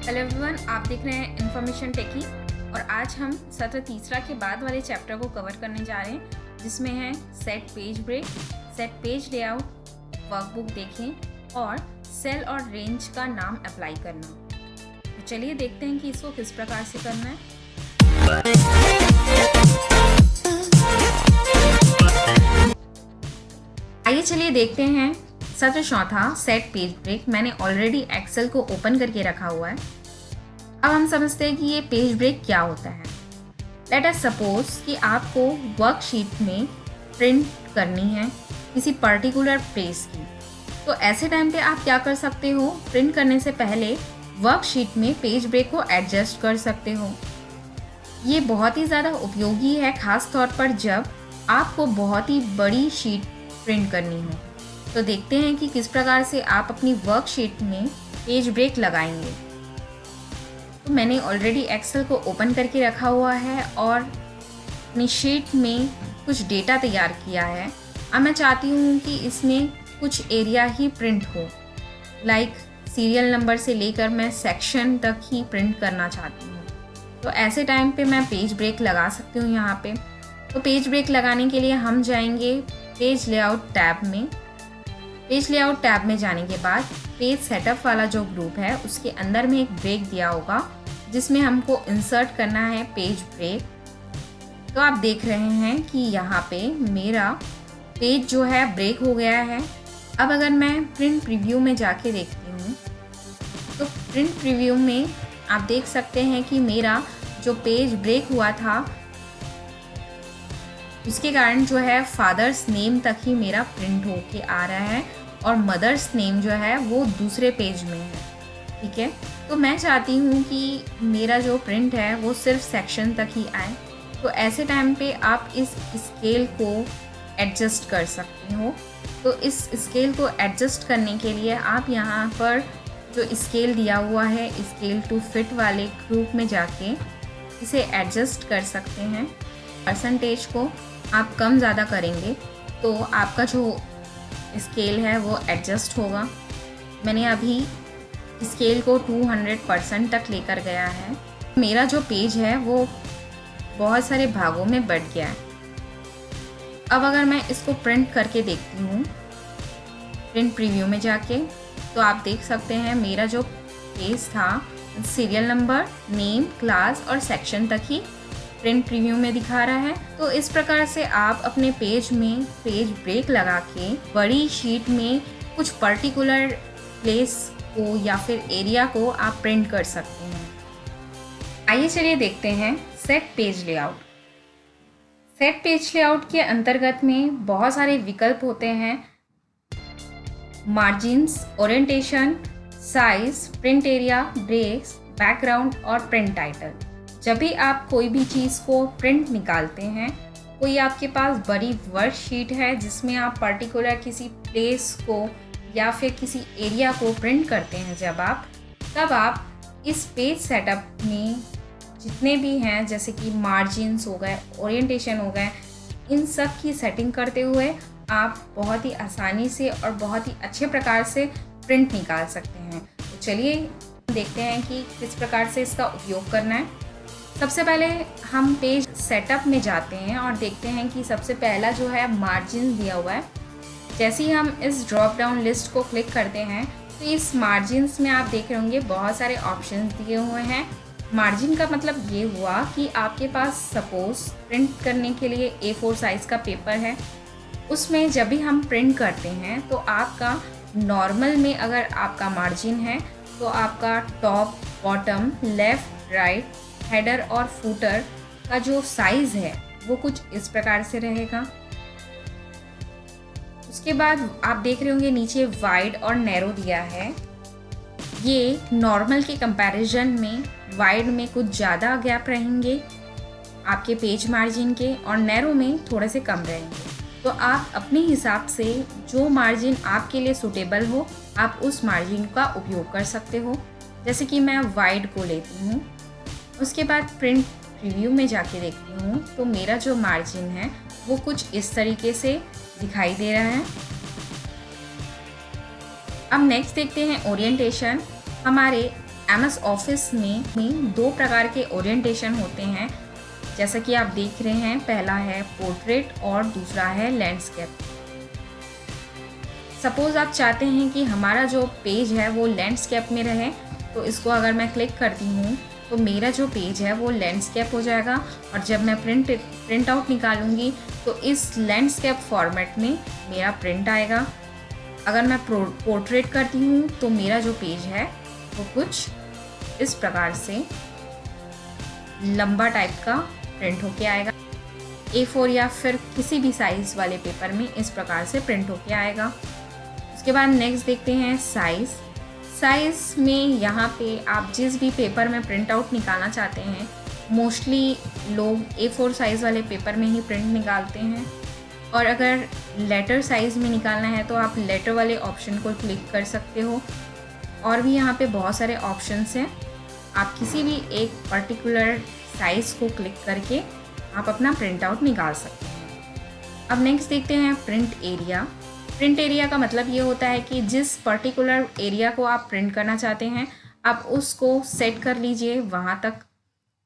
Hello everyone, आप देख रहे हैं इन्फॉर्मेशन टेकी और आज हम सत्र तीसरा के बाद वाले चैप्टर को कवर करने जा रहे हैं जिसमें है set page break, set page layout, workbook देखें और सेल और रेंज का नाम अप्लाई करना। तो चलिए देखते हैं कि इसको किस प्रकार से करना है। आइए चलिए देखते हैं सत्र चौथा सेट पेज ब्रेक। मैंने ऑलरेडी एक्सेल को ओपन करके रखा हुआ है। अब हम समझते हैं कि ये पेज ब्रेक क्या होता है। लेट अस सपोज कि आपको वर्कशीट में प्रिंट करनी है किसी पर्टिकुलर पेज की, तो ऐसे टाइम पे आप क्या कर सकते हो, प्रिंट करने से पहले वर्कशीट में पेज ब्रेक को एडजस्ट कर सकते हो। ये बहुत ही ज़्यादा उपयोगी है, खास तौर पर जब आपको बहुत ही बड़ी शीट प्रिंट करनी हो। तो देखते हैं कि किस प्रकार से आप अपनी वर्कशीट में पेज ब्रेक लगाएंगे। तो मैंने ऑलरेडी एक्सेल को ओपन करके रखा हुआ है और अपनी शीट में कुछ डेटा तैयार किया है। अब मैं चाहती हूँ कि इसमें कुछ एरिया ही प्रिंट हो, लाइक सीरियल नंबर से लेकर मैं सेक्शन तक ही प्रिंट करना चाहती हूँ। तो ऐसे टाइम पे मैं पेज ब्रेक लगा सकती हूँ यहाँ पे। तो पेज ब्रेक लगाने के लिए हम जाएंगे पेज लेआउट टैब में। पेज लेआउट टैब में जाने के बाद पेज सेटअप वाला जो ग्रुप है उसके अंदर में एक ब्रेक दिया होगा जिसमें हमको इंसर्ट करना है पेज ब्रेक। तो आप देख रहे हैं कि यहाँ पे मेरा पेज जो है ब्रेक हो गया है। अब अगर मैं प्रिंट प्रीव्यू में जाके देखती हूँ तो प्रिंट प्रीव्यू में आप देख सकते हैं कि मेरा जो पेज ब्रेक हुआ था उसके कारण जो है फादर्स नेम तक ही मेरा प्रिंट होके आ रहा है और मदर्स नेम जो है वो दूसरे पेज में है। ठीक है, तो मैं चाहती हूँ कि मेरा जो प्रिंट है वो सिर्फ सेक्शन तक ही आए। तो ऐसे टाइम पे आप इस स्केल को एडजस्ट कर सकते हो। तो इस स्केल को एडजस्ट करने के लिए आप यहाँ पर जो स्केल दिया हुआ है स्केल टू फिट वाले ग्रुप में जाके इसे एडजस्ट कर सकते हैं। परसेंटेज को आप कम ज़्यादा करेंगे तो आपका जो स्केल है वो एडजस्ट होगा। मैंने अभी स्केल को 200% तक लेकर गया है। मेरा जो पेज है वो बहुत सारे भागों में बट गया है। अब अगर मैं इसको प्रिंट करके देखती हूँ प्रिंट प्रीव्यू में जाके, तो आप देख सकते हैं मेरा जो पेज था सीरियल नंबर, नेम, क्लास और सेक्शन तक ही प्रिंट प्रीव्यू में दिखा रहा है। तो इस प्रकार से आप अपने पेज में पेज ब्रेक लगा के बड़ी शीट में कुछ पर्टिकुलर प्लेस को या फिर एरिया को आप प्रिंट कर सकते हैं। आइए चलिए देखते हैं set page layout. Set page layout के अंतर्गत में बहुत सारे विकल्प होते हैं। Margins, orientation, size, print area, breaks, background और प्रिंट टाइटल। जब भी आप कोई भी चीज़ को प्रिंट निकालते हैं, कोई आपके पास बड़ी वर्कशीट है जिसमें आप पर्टिकुलर किसी प्लेस को या फिर किसी एरिया को प्रिंट करते हैं, तब आप इस पेज सेटअप में जितने भी हैं जैसे कि मार्जिन्स हो गए, ओरिएंटेशन हो गए, इन सब की सेटिंग करते हुए आप बहुत ही आसानी से और बहुत ही अच्छे प्रकार से प्रिंट निकाल सकते हैं। तो चलिए देखते हैं कि किस प्रकार से इसका उपयोग करना है। सबसे पहले हम पेज सेटअप में जाते हैं और देखते हैं कि सबसे पहला जो है मार्जिन दिया हुआ है। जैसे ही हम इस ड्रॉप डाउन लिस्ट को क्लिक करते हैं तो इस मार्जिन्स में आप देख रहे होंगे बहुत सारे ऑप्शंस दिए हुए हैं। मार्जिन का मतलब ये हुआ कि आपके पास सपोज प्रिंट करने के लिए A4 साइज़ का पेपर है, उसमें जब भी हम प्रिंट करते हैं तो आपका नॉर्मल में अगर आपका मार्जिन है तो आपका top, bottom, left, right, header और फूटर का जो साइज़ है वो कुछ इस प्रकार से रहेगा। उसके बाद आप देख रहे होंगे नीचे वाइड और नैरो दिया है। ये नॉर्मल के कंपैरिजन में वाइड में कुछ ज़्यादा गैप रहेंगे आपके पेज मार्जिन के और नैरो में थोड़े से कम रहेंगे। तो आप अपने हिसाब से जो मार्जिन आपके लिए सूटेबल हो आप उस मार्जिन का उपयोग कर सकते हो। जैसे कि मैं वाइड को लेती हूँ। उसके बाद प्रिंट प्रीव्यू में जाके देखती हूँ तो मेरा जो मार्जिन है वो कुछ इस तरीके से दिखाई दे रहा है। अब नेक्स्ट देखते हैं ओरिएंटेशन। हमारे MS ऑफिस में दो प्रकार के ओरिएंटेशन होते हैं, जैसा कि आप देख रहे हैं। पहला है पोर्ट्रेट और दूसरा है लैंडस्केप। सपोज़ आप चाहते हैं कि हमारा जो पेज है वो लैंडस्केप में रहे, तो इसको अगर मैं क्लिक करती हूँ तो मेरा जो पेज है वो लैंडस्केप हो जाएगा, और जब मैं प्रिंट आउट निकालूंगी तो इस लैंडस्केप फॉर्मेट में मेरा प्रिंट आएगा। अगर मैं पोर्ट्रेट करती हूँ तो मेरा जो पेज है वो कुछ इस प्रकार से लंबा टाइप का प्रिंट होके आएगा। A4 या फिर किसी भी साइज़ वाले पेपर में इस प्रकार से प्रिंट होके आएगा। उसके बाद नेक्स्ट देखते हैं साइज़ में यहाँ पे आप जिस भी पेपर में प्रिंट आउट निकालना चाहते हैं, मोस्टली लोग A4 साइज़ वाले पेपर में ही प्रिंट निकालते हैं, और अगर लेटर साइज़ में निकालना है तो आप लेटर वाले ऑप्शन को क्लिक कर सकते हो। और भी यहाँ पे बहुत सारे ऑप्शंस हैं, आप किसी भी एक पर्टिकुलर साइज़ को क्लिक करके आप अपना प्रिंट आउट निकाल सकते हैं। अब नेक्स्ट देखते हैं प्रिंट एरिया। प्रिंट एरिया का मतलब ये होता है कि जिस पर्टिकुलर एरिया को आप प्रिंट करना चाहते हैं, आप उसको सेट कर लीजिए वहाँ तक।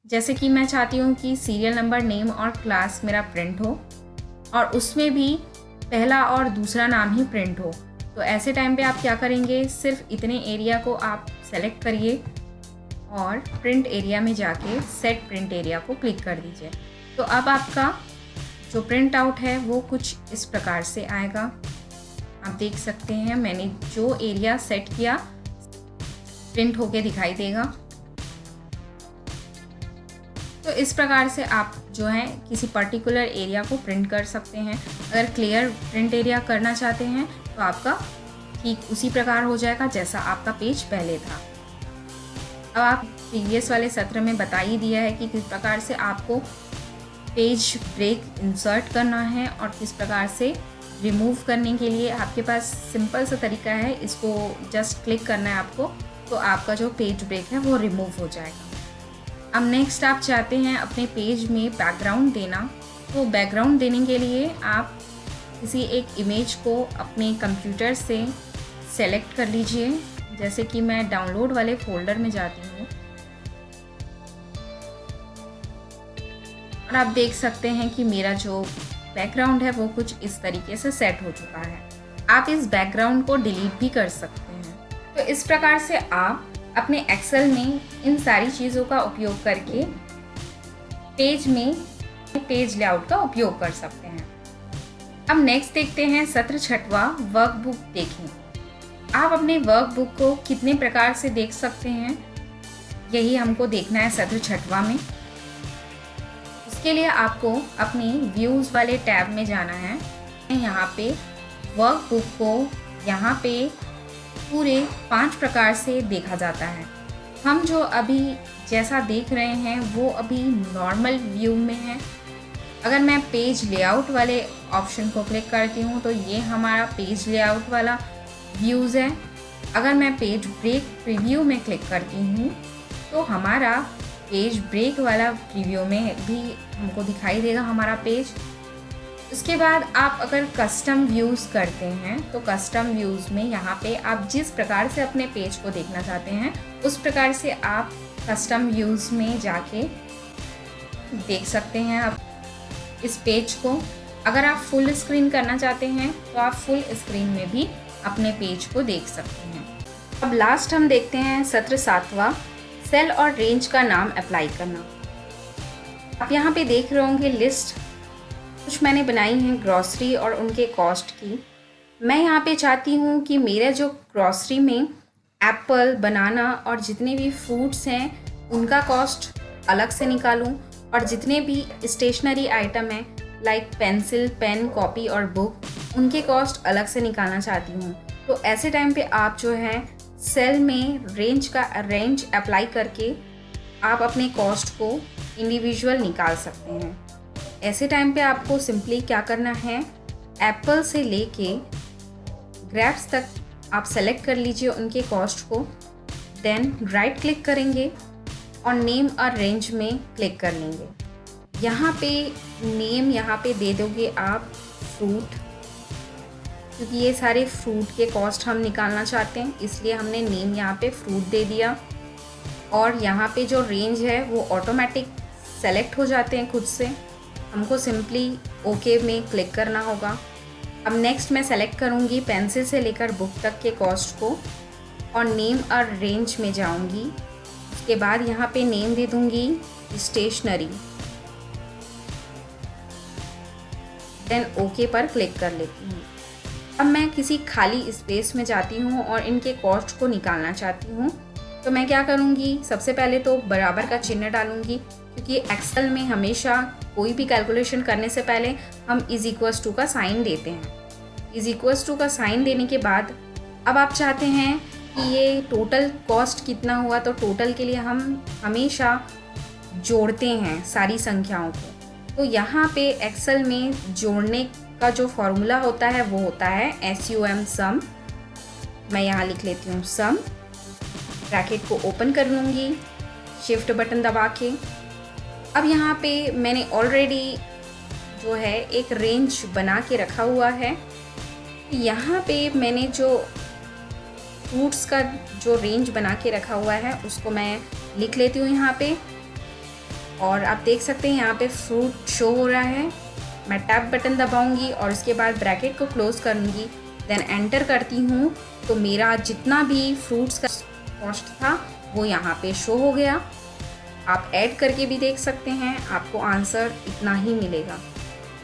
जैसे कि मैं चाहती हूँ कि सीरियल नंबर, नेम और क्लास मेरा प्रिंट हो, और उसमें भी पहला और दूसरा नाम ही प्रिंट हो। तो ऐसे टाइम पे आप क्या करेंगे, सिर्फ इतने एरिया को आप सेलेक्ट करिए और प्रिंट एरिया में जाके सेट प्रिंट एरिया को क्लिक कर दीजिए। तो अब आपका जो प्रिंट आउट है वो कुछ इस प्रकार से आएगा। आप देख सकते हैं मैंने जो एरिया सेट किया प्रिंट होके दिखाई देगा। तो इस प्रकार से आप जो है किसी पर्टिकुलर एरिया को प्रिंट कर सकते हैं। अगर क्लियर प्रिंट एरिया करना चाहते हैं तो आपका ठीक उसी प्रकार हो जाएगा जैसा आपका पेज पहले था। अब आप प्रीवियस वाले सत्र में बता ही दिया है कि किस प्रकार से आपको पेज ब्रेक इंसर्ट करना है और किस प्रकार से रिमूव करने के लिए आपके पास सिंपल सा तरीका है। इसको जस्ट क्लिक करना है आपको, तो आपका जो पेज ब्रेक है वो रिमूव हो जाएगा। अब नेक्स्ट आप चाहते हैं अपने पेज में बैकग्राउंड देना, तो बैकग्राउंड देने के लिए आप किसी एक इमेज को अपने कंप्यूटर से सेलेक्ट कर लीजिए। जैसे कि मैं डाउनलोड वाले फोल्डर में जाती हूँ और आप देख सकते हैं कि मेरा जो बैकग्राउंड है वो कुछ इस तरीके से सेट हो चुका है। आप इस बैकग्राउंड को डिलीट भी कर सकते हैं। तो इस प्रकार से आप अपने एक्सेल में इन सारी चीज़ों का उपयोग करके पेज में पेज लेआउट का उपयोग कर सकते हैं। अब नेक्स्ट देखते हैं सत्र 6वां, वर्कबुक देखें। आप अपने वर्कबुक को कितने प्रकार से देख सकते हैं, यही हमको देखना है सत्र 6वां में। इसके लिए आपको अपनी व्यूज़ वाले टैब में जाना है। यहाँ पे वर्कबुक को यहाँ पे पूरे 5 प्रकार से देखा जाता है। हम जो अभी जैसा देख रहे हैं वो अभी नॉर्मल व्यू में है। अगर मैं पेज लेआउट वाले ऑप्शन को क्लिक करती हूँ तो ये हमारा पेज लेआउट वाला व्यूज़ है। अगर मैं पेज ब्रेक प्रीव्यू में क्लिक करती हूँ तो हमारा पेज ब्रेक वाला प्रीव्यू में भी हमको दिखाई देगा हमारा पेज। उसके बाद आप अगर कस्टम व्यूज़ करते हैं तो कस्टम व्यूज़ में यहाँ पे आप जिस प्रकार से अपने पेज को देखना चाहते हैं उस प्रकार से आप कस्टम व्यूज़ में जाके देख सकते हैं आप इस पेज को। अगर आप फुल स्क्रीन करना चाहते हैं तो आप फुल स्क्रीन में भी अपने पेज को देख सकते हैं। अब लास्ट हम देखते हैं सत्र 7वां, सेल और रेंज का नाम अप्लाई करना। आप यहाँ पे देख रहे होंगे लिस्ट कुछ मैंने बनाई हैं ग्रॉसरी और उनके कॉस्ट की। मैं यहाँ पे चाहती हूँ कि मेरा जो ग्रॉसरी में एप्पल, बनाना और जितने भी फ्रूट्स हैं उनका कॉस्ट अलग से निकालूँ, और जितने भी स्टेशनरी आइटम हैं लाइक पेंसिल, पेन, कॉपी और बुक उनके कॉस्ट अलग से निकालना चाहती हूँ। तो ऐसे टाइम पे आप जो है सेल में रेंज अप्लाई करके आप अपने कॉस्ट को इंडिविजुअल निकाल सकते हैं। ऐसे टाइम पे आपको सिंपली क्या करना है, एप्पल से लेके ग्रेप्स तक आप सेलेक्ट कर लीजिए उनके कॉस्ट को, देन राइट क्लिक करेंगे और नेम और रेंज में क्लिक कर लेंगे। यहाँ पे नेम यहाँ पे दे दोगे आप फ्रूट, क्योंकि ये सारे फ्रूट के कॉस्ट हम निकालना चाहते हैं इसलिए हमने नेम यहाँ पे फ्रूट दे दिया। और यहाँ पे जो रेंज है वो ऑटोमेटिक सेलेक्ट हो जाते हैं खुद से। हमको सिंपली ओके में क्लिक करना होगा। अब नेक्स्ट मैं सेलेक्ट करूँगी पेंसिल से लेकर बुक तक के कॉस्ट को और नेम और रेंज में जाऊँगी। उसके बाद यहाँ पे नेम दे दूँगी स्टेशनरी, देन ओके पर क्लिक कर लेती हूँ। अब मैं किसी खाली स्पेस में जाती हूँ और इनके कॉस्ट को निकालना चाहती हूँ। तो मैं क्या करूँगी, सबसे पहले तो बराबर का चिन्ह डालूँगी, क्योंकि एक्सेल में हमेशा कोई भी कैलकुलेशन करने से पहले हम इज इक्वल्स टू का साइन देते हैं। इज इक्वल्स टू का साइन देने के बाद अब आप चाहते हैं कि ये टोटल कॉस्ट कितना हुआ, तो टोटल के लिए हम हमेशा जोड़ते हैं सारी संख्याओं को। तो यहाँ पे एक्सेल में जोड़ने का जो फॉर्मूला होता है वो होता है SUM सम। मैं यहाँ लिख लेती हूँ सम, ब्रैकेट को ओपन कर लूँगी शिफ्ट बटन दबा के। अब यहाँ पे मैंने ऑलरेडी जो है एक रेंज बना के रखा हुआ है। यहाँ पे मैंने जो फ्रूट्स का जो रेंज बना के रखा हुआ है उसको मैं लिख लेती हूँ यहाँ पे, और आप देख सकते हैं यहाँ पे फ्रूट शो हो रहा है। मैं टैब बटन दबाऊंगी और उसके बाद ब्रैकेट को क्लोज करूँगी, देन एंटर करती हूँ। तो मेरा जितना भी फ्रूट्स का कॉस्ट था वो यहाँ पे शो हो गया। आप ऐड करके भी देख सकते हैं, आपको आंसर इतना ही मिलेगा।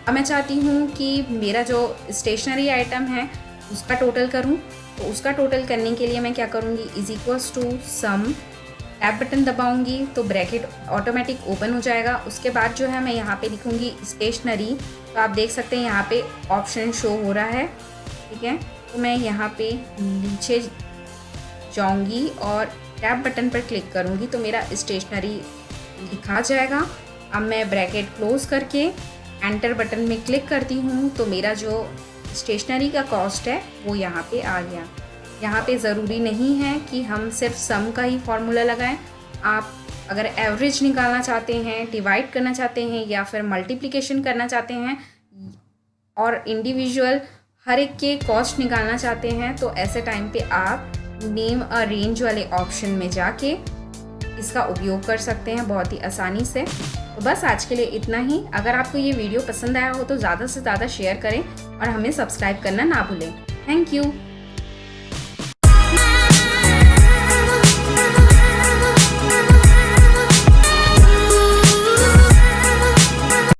अब मैं चाहती हूँ कि मेरा जो स्टेशनरी आइटम है उसका टोटल करूँ। तो उसका टोटल करने के लिए मैं क्या करूँगी, is equals to sum, tab button दबाऊंगी तो ब्रैकेट ऑटोमेटिक ओपन हो जाएगा। उसके बाद जो है मैं यहाँ पे लिखूँगी स्टेशनरी। तो आप देख सकते हैं यहाँ पे ऑप्शन शो हो रहा है, ठीक है। तो मैं यहाँ पे नीचे जाऊँगी और टैब बटन पर क्लिक करूँगी तो मेरा स्टेशनरी लिखा जाएगा। अब मैं ब्रैकेट क्लोज करके एंटर बटन में क्लिक करती हूँ तो मेरा जो स्टेशनरी का कॉस्ट है वो यहाँ पे आ गया। यहाँ पे ज़रूरी नहीं है कि हम सिर्फ सम का ही फॉर्मूला लगाएं। आप अगर एवरेज निकालना चाहते हैं, डिवाइड करना चाहते हैं या फिर मल्टीप्लिकेशन करना चाहते हैं और इंडिविजुअल हर एक के कॉस्ट निकालना चाहते हैं, तो ऐसे टाइम पे आप नेम अ रेंज वाले ऑप्शन में जाके इसका उपयोग कर सकते हैं बहुत ही आसानी से। तो बस आज के लिए इतना ही। अगर आपको ये वीडियो पसंद आया हो तो ज़्यादा से ज़्यादा शेयर करें और हमें सब्सक्राइब करना ना भूलें। Thank you.